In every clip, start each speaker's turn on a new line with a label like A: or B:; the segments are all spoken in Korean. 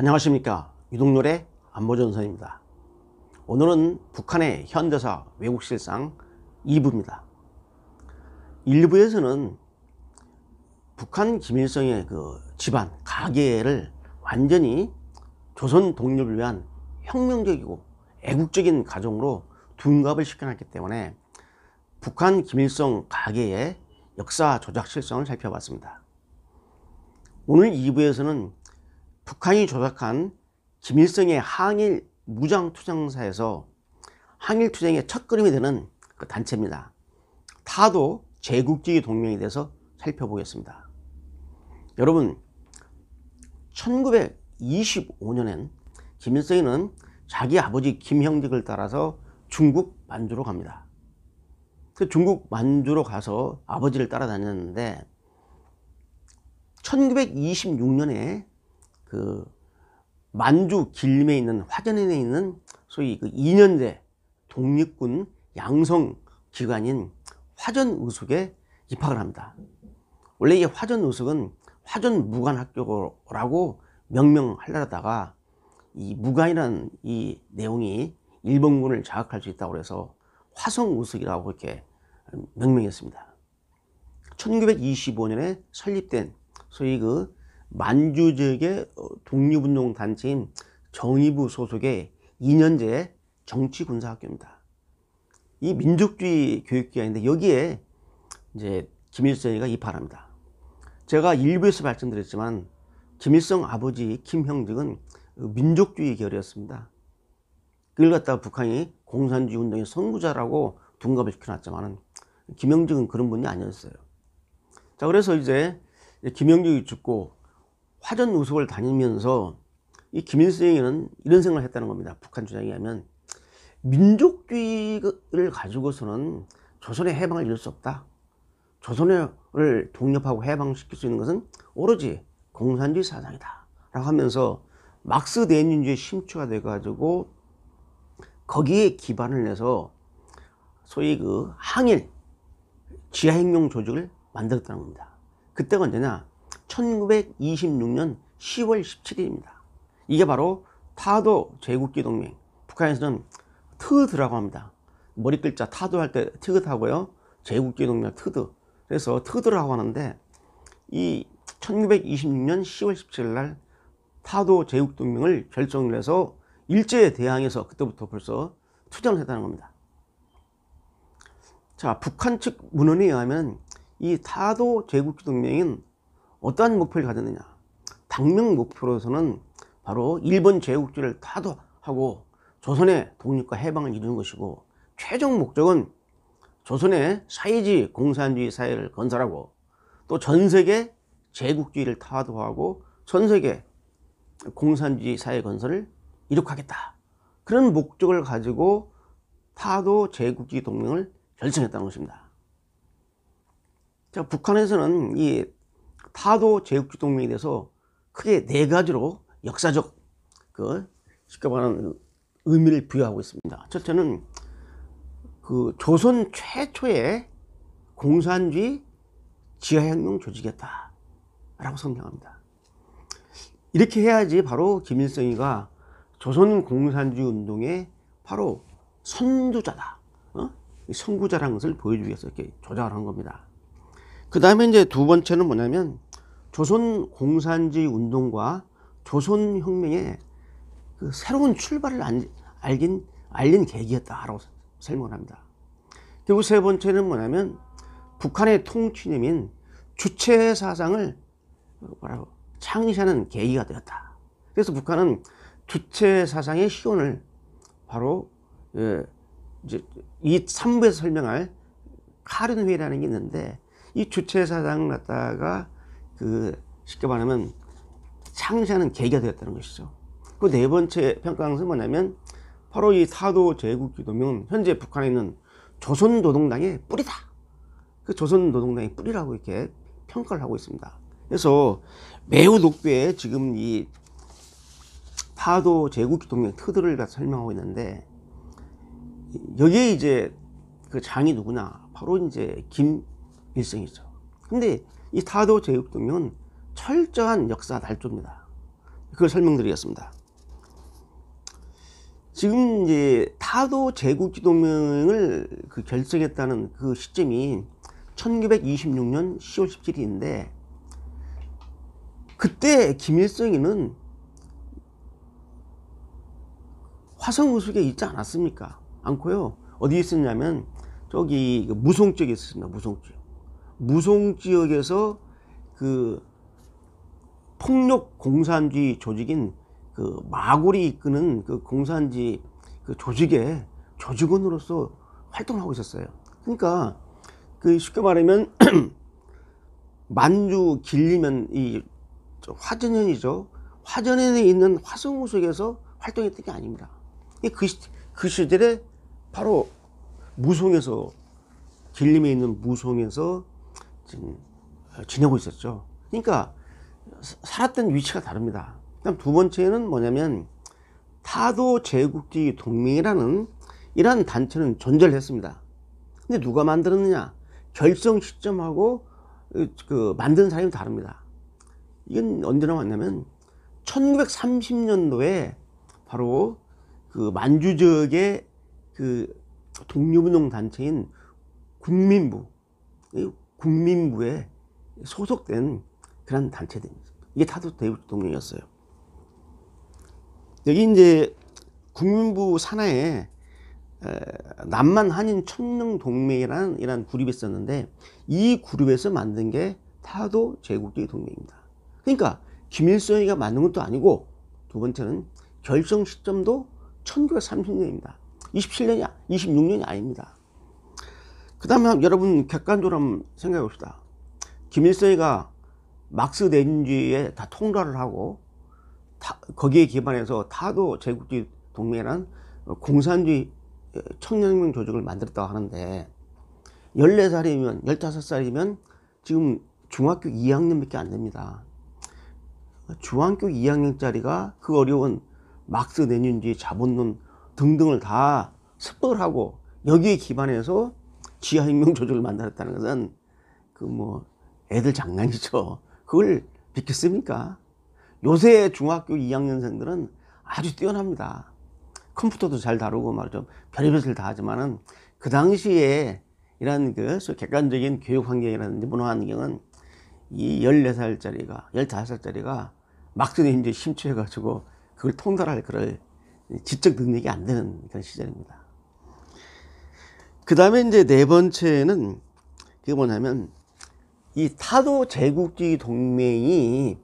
A: 안녕하십니까. 유동열의 안보전선입니다. 오늘은 북한의 현대사 왜곡실상 2부입니다. 1부에서는 북한 김일성의 그 집안, 가계를 완전히 조선 독립을 위한 혁명적이고 애국적인 가정으로 둔갑을 시켜놨기 때문에 북한 김일성 가계의 역사 조작 실성을 살펴봤습니다. 오늘 2부에서는 북한이 조작한 김일성의 항일 무장투쟁사에서 항일투쟁의 첫걸음이 되는 그 단체입니다. 타도 제국주의 동맹에 대해서 살펴보겠습니다. 여러분, 1925년엔 김일성이는 자기 아버지 김형직을 따라서 중국 만주로 갑니다. 그 중국 만주로 가서 아버지를 따라다녔는데 1926년에 그 만주 길림에 있는 화전인에 있는 소위 그 2년제 독립군 양성 기관인 화전의숙에 입학을 합니다. 원래 이 화전의숙은 화전무관학교라고 명명하려다가 이 무관이라는 이 내용이 일본군을 자극할 수 있다고 해서 화성의숙이라고 이렇게 명명했습니다. 1925년에 설립된 소위 그 만주 지역의 독립운동 단체인 정의부 소속의 2년제 정치군사학교입니다. 이 민족주의 교육기관인데 여기에 이제 김일성이가 입학합니다. 제가 1부에서 말씀드렸지만 김일성 아버지 김형직은 민족주의 계열이었습니다. 그걸 갖다가 북한이 공산주의 운동의 선구자라고 둔갑을 시켜놨지만 김형직은 그런 분이 아니었어요. 자, 그래서 이제 김형직이 죽고 화전의숙을 다니면서 이 김일성이는 이런 생각을 했다는 겁니다. 북한 주장에 의하면 민족주의를 가지고서는 조선의 해방을 이룰 수 없다. 조선을 독립하고 해방시킬 수 있는 것은 오로지 공산주의 사상이다 라고 하면서 막스 레닌주의 심취가 돼 가지고 거기에 기반을 내서 소위 그 항일 지하혁명 조직을 만들었다는 겁니다. 그때가 언제냐? 1926년 10월 17일입니다. 이게 바로 타도 제국주의 동맹, 북한에서는 트드라고 합니다. 머리 글자 타도 할 때 티귿하고요, 제국주의 동맹 트드. 그래서 트드라고 하는데 이 1926년 10월 17일 날 타도 제국동맹을 결정을 해서 일제에 대항해서 그때부터 벌써 투쟁을 했다는 겁니다. 자, 북한 측 문헌에 의하면 이 타도 제국주의 동맹은 어떠한 목표를 가졌느냐? 당명 목표로서는 바로 일본 제국주의를 타도하고 조선의 독립과 해방을 이루는 것이고, 최종 목적은 조선의 사회주의 공산주의 사회를 건설하고 또 전세계 제국주의를 타도하고 전세계 공산주의 사회 건설을 이룩하겠다. 그런 목적을 가지고 타도 제국주의 동맹을 결성했다는 것입니다. 자, 북한에서는 이 타도 제국주의 동맹에 대해서 크게 4가지로 역사적 쉽게 말하는 의미를 부여하고 있습니다. 첫째는 그 조선 최초의 공산주의 지하혁명 조직이었다 라고 설명합니다. 이렇게 해야지 바로 김일성이가 조선 공산주의 운동의 바로 선두자다, 선구자라는 것을 보여주기 위해서 이렇게 조작을 한 겁니다. 그 다음에 이제 두 번째는 뭐냐면 조선 공산주의 운동과 조선 혁명의 그 새로운 출발을 알린 계기였다라고 설명을 합니다. 그리고 세 번째는 뭐냐면 북한의 통치념인 주체 사상을 창시하는 계기가 되었다. 그래서 북한은 주체 사상의 시온을 바로 이제 이 3부에서 설명할 카른회의라는 게 있는데, 이 주체 사상을 갖다가 쉽게 말하면 창시하는 계기가 되었다는 것이죠. 그 네 번째 평가하는 것은 뭐냐면 바로 이 타도 제국주의 동맹은 현재 북한에 있는 조선노동당의 뿌리다. 그 조선노동당의 뿌리라고 이렇게 평가를 하고 있습니다. 그래서 매우 높게 지금 이 타도 제국주의 동맹 트드를 설명하고 있는데, 여기에 이제 그 장이 누구냐? 바로 이제 김일성이죠. 근데 이 타도 제국주의 동맹은 철저한 역사 날조입니다. 그걸 설명드리겠습니다. 지금 이제 타도 제국주의 동맹을 결성했다는 그 시점이 1926년 10월 17일인데 그때 김일성이는 화성우숙에 있지 않았습니까? 않고요. 어디 있었냐면 저기 무송 지역에 있었습니다. 무송 지역. 무송 지역에서 그 폭력 공산주의 조직인 그 마골이 이끄는 그 공산주의 그 조직의 조직원으로서 활동하고 있었어요. 그러니까 그 쉽게 말하면 만주 길리면 이 화전현이죠. 화전현에 있는 화성우석에서 활동했던 게 아닙니다. 그 시절에 바로 무송에서 길림에 있는 무송에서 지금 지내고 있었죠. 그러니까 살았던 위치가 다릅니다. 그다음 두 번째는 뭐냐면 타도 제국주의 동맹이라는 이러한 단체는 존재를 했습니다. 근데 누가 만들었느냐? 결성 시점하고 그 만든 사람이 다릅니다. 이건 언제 나왔냐면 1930년도에 바로 그 만주 지역의 그 독립운동 단체인 국민부에 소속된 그런 단체들입니다. 이게 타도 제국주의 동맹이었어요. 여기 이제 국민부 산하에 남만 한인 청년동맹이라는 이런 그룹이 있었는데 이 그룹에서 만든 게 타도 제국주의 동맹입니다. 그러니까 김일성이가 만든 것도 아니고 두 번째는 결성 시점도 1930년입니다. 27년이 26년이 아닙니다. 그 다음에 여러분 객관적으로 한번 생각해 봅시다. 김일성이가 막스 레닌주의에 다 통달을 하고 거기에 기반해서 타도 제국주의 동맹이라는 공산주의 청년혁명 조직을 만들었다고 하는데 14살이면 15살이면 지금 중학교 2학년밖에 안 됩니다. 중학교 2학년짜리가 그 어려운 막스 레닌주의 자본론 등등을 다 습득을 하고 여기에 기반해서 지하혁명 조직을 만들었다는 것은 그 뭐 애들 장난이죠. 그걸 믿겠습니까? 요새 중학교 2학년생들은 아주 뛰어납니다. 컴퓨터도 잘 다루고 말이죠. 별의별 다 하지만은 그 당시에 이런 그 객관적인 교육 환경이라든지 문화 환경은 이 14살짜리가 15살짜리가 막스 레닌주의에 심취해가지고 그걸 통달할 그럴 지적 능력이 안 되는 그런 시절입니다. 그 다음에 이제 네 번째는 그게 뭐냐면 이 타도 제국주의 동맹이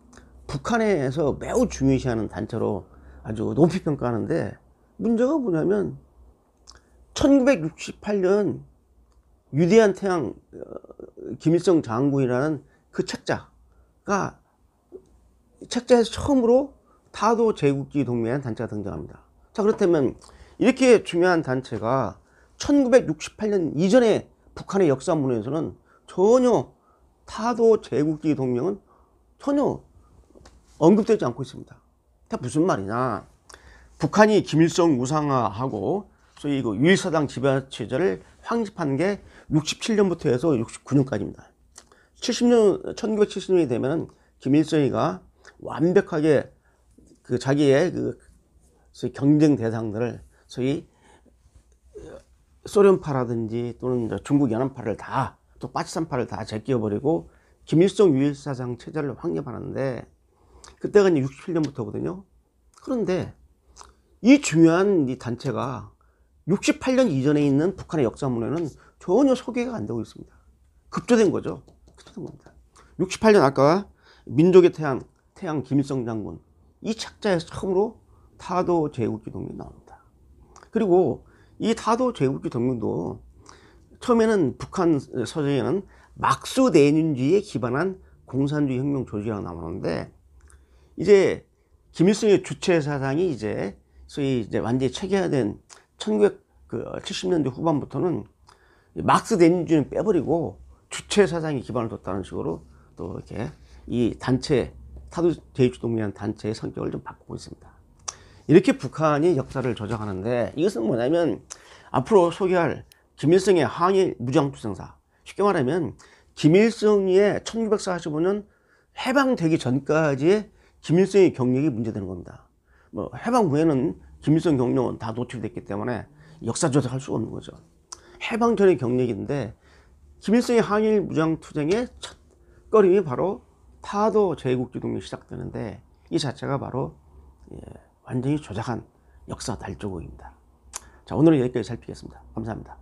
A: 북한에서 매우 중요시하는 단체로 아주 높이 평가하는데 문제가 뭐냐면 1968년 위대한 태양 김일성 장군이라는 그 책자에서 처음으로 타도 제국주의 동맹이라는 단체가 등장합니다. 자, 그렇다면 이렇게 중요한 단체가 1968년 이전에 북한의 역사문에서는 전혀 타도 제국주의 동맹은 전혀 언급되지 않고 있습니다. 무슨 말이냐? 북한이 김일성 우상화하고 소위 그 유일사당 지배체제를 확립한 게 67년부터 해서 69년까지입니다. 1970년이 되면 김일성이가 완벽하게 그 자기의 그 소위 경쟁 대상들을 소위 소련파라든지 또는 중국 연합파를 다 또 파치산파를 다 제껴버리고 김일성 유일사상 체제를 확립하는데 그때가 이제 67년부터거든요. 그런데 이 중요한 이 단체가 68년 이전에 있는 북한의 역사문에는 전혀 소개가 안 되고 있습니다. 급조된 거죠. 급조된 겁니다. 68년 아까 민족의 태양 김일성 장군 이 책자에서 처음으로 타도 제국주의 동맹이 나옵니다. 그리고 이 타도 제국주의 동맹도 처음에는 북한 서적에는 막스 레닌주의에 기반한 공산주의 혁명 조직이라고 나오는데 이제 김일성의 주체 사상이 이제 소위 이제 완전히 체계화된 1970년대 후반부터는 막스 레닌주의는 빼버리고 주체 사상에 기반을 뒀다는 식으로 또 이렇게 이 단체 타도 제국주의 동맹이라는 단체의 성격을 좀 바꾸고 있습니다. 이렇게 북한이 역사를 조작하는데 이것은 뭐냐면 앞으로 소개할 김일성의 항일 무장투쟁사, 쉽게 말하면 김일성의 1945년 해방되기 전까지의 김일성의 경력이 문제되는 겁니다. 뭐 해방 후에는 김일성 경력은 다 노출됐기 때문에 역사 조작할 수가 없는 거죠. 해방 전의 경력인데 김일성의 한일 무장투쟁의 첫 걸음이 바로 파도 제국주동이 시작되는데 이 자체가 바로 완전히 조작한 역사 날조국입니다. 자, 오늘은 여기까지 살피겠습니다. 감사합니다.